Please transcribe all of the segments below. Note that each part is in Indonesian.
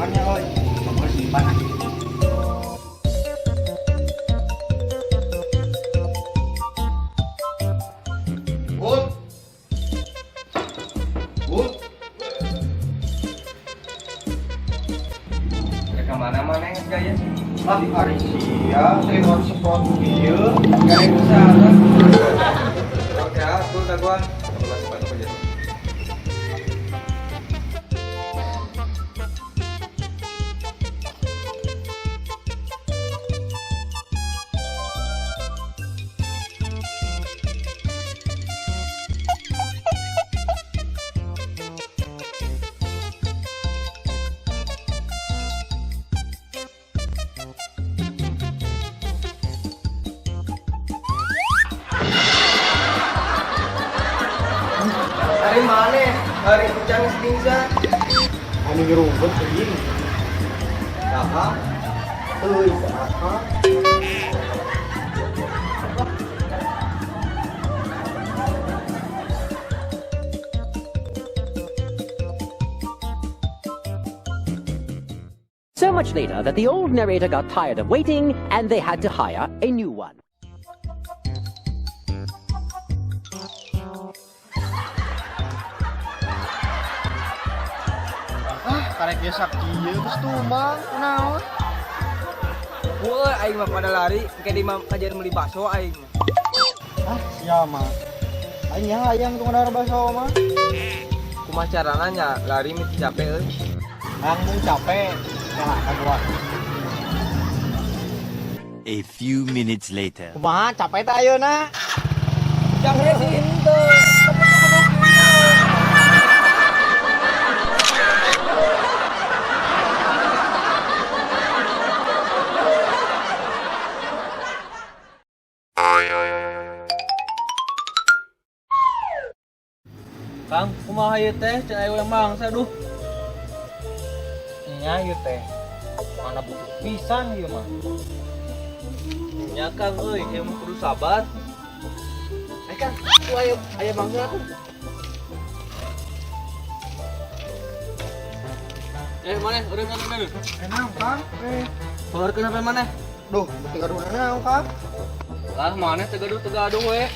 tangannya, oi. Kamu simpan ah. Bud. Bud. Ya kemana-mana yang gaya. Lah hari sia, saya baru semprot ieu. Gaya besar lah. Oke, tuh daguan. Masih bantu aja. Hari mana? Hari hujan setingsa. Anu ngerumput begini. Saha? Euy, saha? So much later that the old narrator got tired of waiting and they had to hire a new one. Karek ge sakieu geus tumang, kunaon? Woi, aing mah pada lari, kayak di kajian beli bakso aing. Ah, sia mah. Aing hayang teu ngadar baso mah. Kumaha carana nya lari miti capek euy. Hayang mung capek. Salah kadua. A few minutes later. Kumaha capek teh ayeuna? Jangan sih itu. Kang, kumaha ieu teh? Cai urang mangsa duh. Nya ieu teh. Mana butuh pisan ieu mah. Nya Kang euy, ieu mah kudu sabar. Kang, ku aya mangga tuh. Mana? Urang urang. Enak kan? Bawarkeun HP mana? Duh, beuti gaduh naon kan? Lah mana tegaduh we.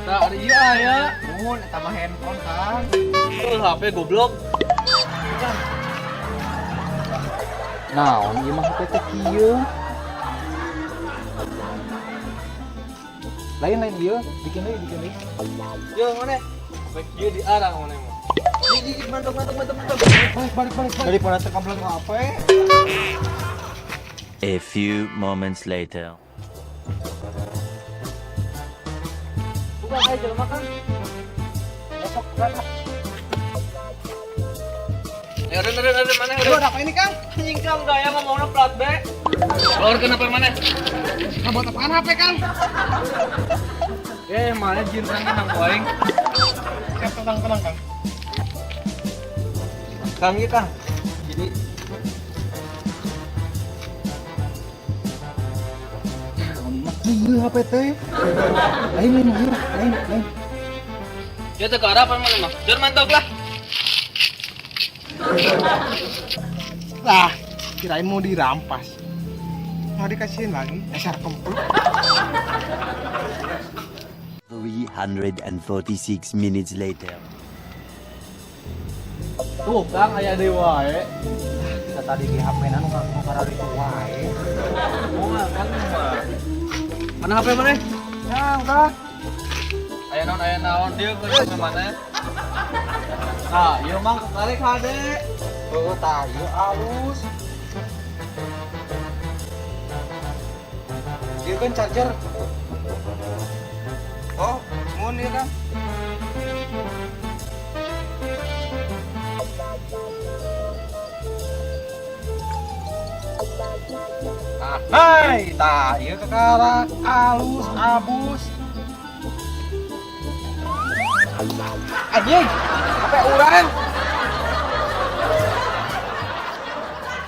Nah, ada iya aya. Nuhun eta mah handphone kan. HP goblok. Naon ieu mah HP teh kieu? Lain ieu, bikin deui. Yo mana? Baik ieu diarang mana mah. Ji mantap. Balik. Daripada teu kabel ke HP. A few moments later. Bukan aja jelema kan. Besok kan. Ya udah mana? Aduh, ada apa ini, Kang? Anjing Kang gaya ngomongna plat B. Bawarkeun HP mana? Nah, buat apaan HP, Kang? Mana jin kan nang aing. Siap, tenang, Kang. Kang ieu Kang. Jadi Kieu HP teh. Lain. ya teh ka harapan mana mah. Jor mantap lah. Lah, kirain mau dirampas. Mau dikasihin lagi, dasar kempul. 346 minutes later. Tuh Kang aya deui wae. Kita tadi di HP nanu Kang karena itu wae. Oh, Kang mah. Mana HP mana? Yang Kang. Aya naon dieu ke mana? Ah, ieu mah karek hade. Oh, tah ieu alus. Ieu kan charger. Oh, mun ieu Kang. Hai, tah ieu kakara alus abus. Anjing, apa urang?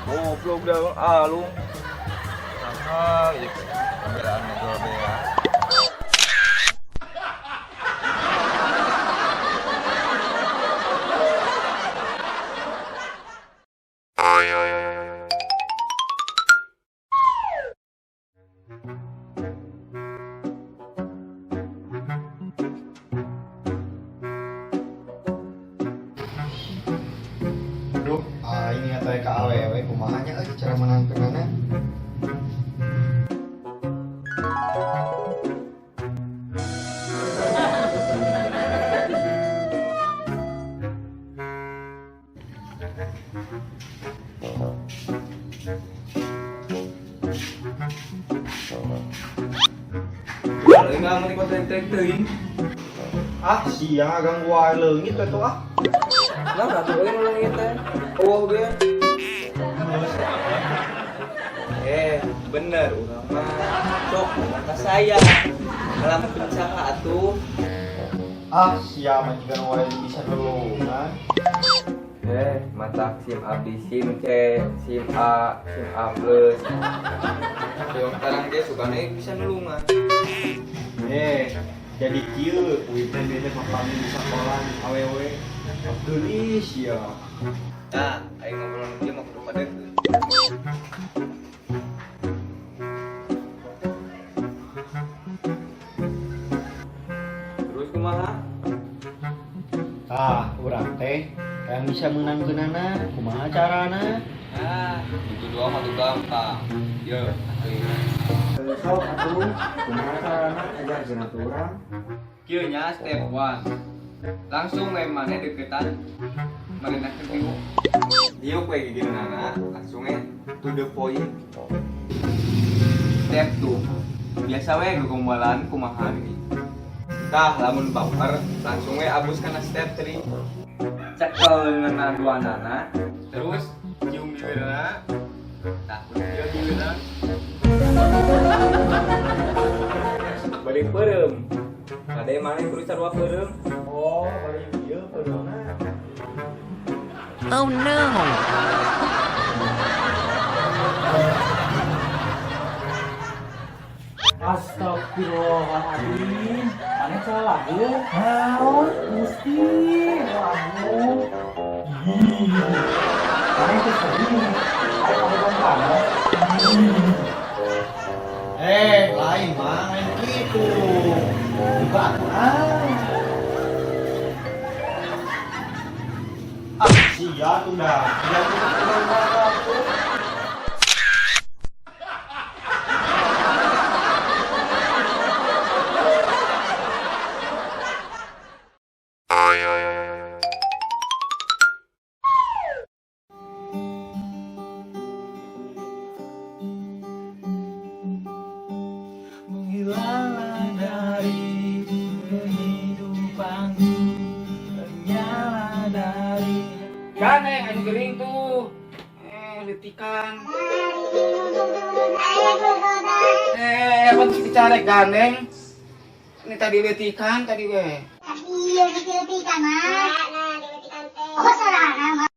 Goblok dah alung. Ah, ieu kameraan ngobrol ya. Duh, ini atuh ka awewe kumaha nya cara menangkeunana. Kalau enggak mau dikonten teuing. Ah, siang ganggu wae leungit atuh ah. Nah, satu lagi nulungin teh. Oh, dia. Bener, urang mah. Sok, kata saya. Ngalamin bencana atuh. Ah, sia mah jiga nu wae bisa nulungan. Matak SIM abdi SIM C, SIM A, SIM A plus. Yang sekarang dia suka naik bisa nulungan. Jadi kieu kuit teh beda mah di sekolah awewe. Geulis ya. Nah, aing ngobrol dia mah kudu pada terus kumaha? Urang teh yang bisa menangkeunana kumaha carana? Itu doang mah tuh gampang. Yo, Sok atuh kumaha carana ajarkeun atuh urang. kieu nya step 1. Langsung we maneh deketan marina ke view. Dia kayak gini nana, langsung to the point. Step 2. Biasa we gegombalan kumaha nih. Tah lamun baper, langsung we abus kana step 3. Cekel ngeunana dua nana, terus cium bibirna. Tah, cium bibirna. Balik perem. Ada yang mana yang kudu sarua perem? Oh, balik ieu peureuhna. Oh no! Astagfirullahaladzim, aneh salah ya? Naon, Gusti, waduh. Aneh kesini, ayo kamu bangkana. Lain mah, lain gitu. Bukan, sia tuh dah, sia tuh bangkana tuh. Menghilanglah dari kehidupanku, menyala dari Ganeng anu gering tuh. Letikan. Apa tuh bicara ganeng? Ini tadi letikan tadi we. Iya, diketikan mas. Oh, sarana mas.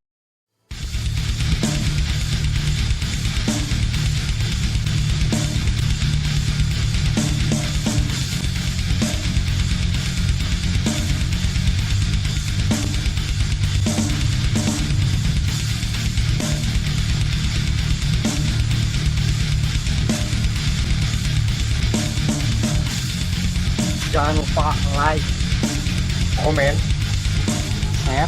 Jangan lupa like, komen, share,